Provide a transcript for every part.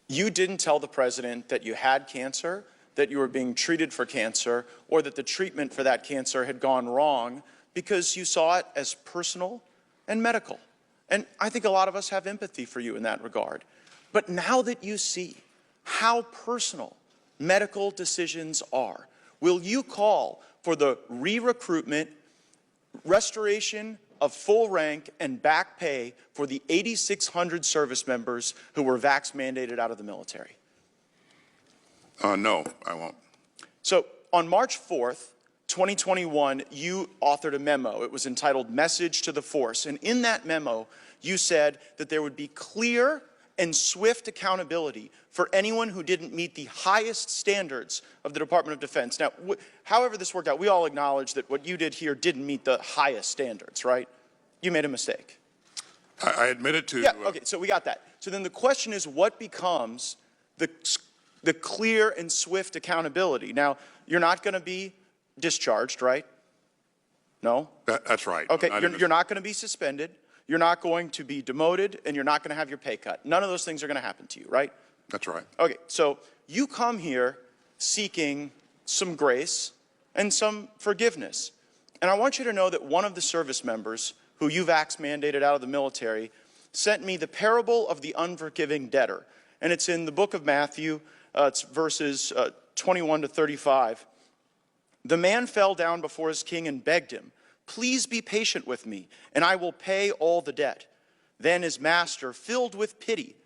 You didn't tell the president that you had cancer, that you were being treated for cancer, or that the treatment for that cancer had gone wrong because you saw it as personal and medical. And I think a lot of us have empathy for you in that regard. But now that you see how personal medical decisions are, will you call for the re-recruitment, restoration of full rank and back pay for the 8,600 service members who were vax mandated out of the military? No, I won't. So on March 4th, 2021, you authored a memo. It was entitled Message to the Force. And in that memo, you said that there would be clear and swift accountability for anyone who didn't meet the highest standards of the Department of Defense. Now, however this worked out, we all acknowledge that what you did here didn't meet the highest standards, right? You made a mistake. I admitted to... Yeah, okay, so we got that. So then the question is, what becomes the clear and swift accountability? Now, you're not going to be discharged, right? No? That's right. Okay, you're not going to be suspended. You're not going to be demoted, and you're not going to have your pay cut. None of those things are going to happen to you, right? That's right. Okay, so you come here seeking some grace and some forgiveness. And I want you to know that one of the service members who you vax mandated out of the military sent me the parable of the unforgiving debtor. And it's in the book of Matthew, it's verses 21 to 35. The man fell down before his king and begged him, "Please be patient with me, and I will pay all the debt." Then his master, filled with pity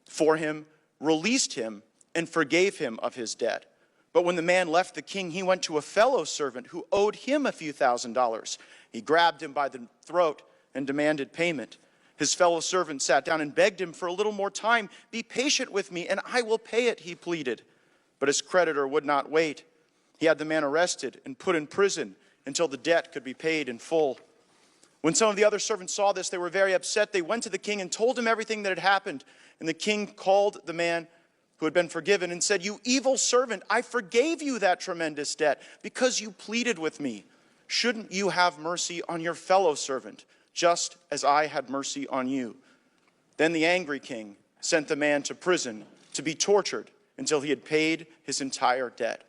for him, released him and forgave him of his debt. But when the man left the king, he went to a fellow servant who owed him a few $1,000s. He grabbed him by the throat and demanded payment. His fellow servant sat down and begged him for a little more time. "Be patient with me, and I will pay it," he pleaded. But his creditor would not wait. He had the man arrested and put in prison until the debt could be paid in full. When some of the other servants saw this, they were very upset. They went to the king and told him everything that had happened. And the king called the man who had been forgiven and said, "You evil servant, I forgave you that tremendous debt because you pleaded with me. Shouldn't you have mercy on your fellow servant, just as I had mercy on you?" Then the angry king sent the man to prison to be tortured until he had paid his entire debt.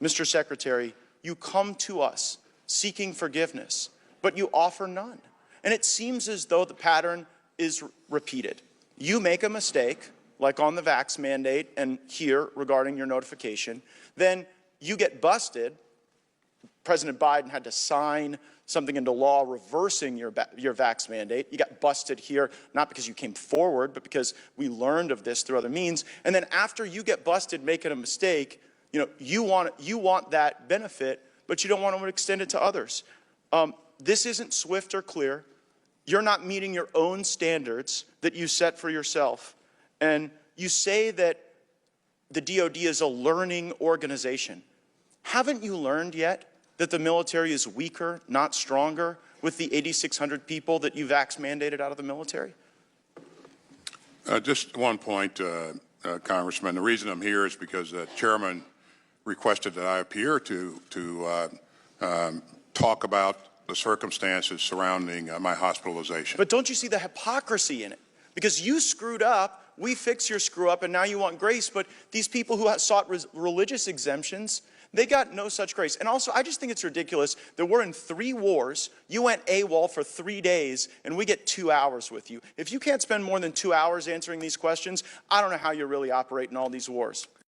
Mr. Secretary, you come to us seeking forgiveness, but you offer none. And it seems as though the pattern is repeated. You make a mistake, like on the vax mandate and here regarding your notification, then you get busted. President Biden had to sign something into law reversing your vax mandate. You got busted here, not because you came forward, but because we learned of this through other means. And then after you get busted making a mistake, you want that benefit, but you don't want to extend it to others. This isn't swift or clear. You're not meeting your own standards that you set for yourself. And you say that the DOD is a learning organization. Haven't you learned yet that the military is weaker, not stronger, with the 8,600 people that you vax mandated out of the military? Just one point, Congressman. The reason I'm here is because the chairman requested that I appear to talk about the circumstances surrounding my hospitalization. But don't you see the hypocrisy in it? Because you screwed up, we fix your screw up, and now you want grace, but these people who sought religious exemptions, they got no such grace. And also, I just think it's ridiculous that we're in 3 wars, you went AWOL for 3 days, and we get 2 hours with you. If you can't spend more than 2 hours answering these questions, I don't know how you really operate in all these wars.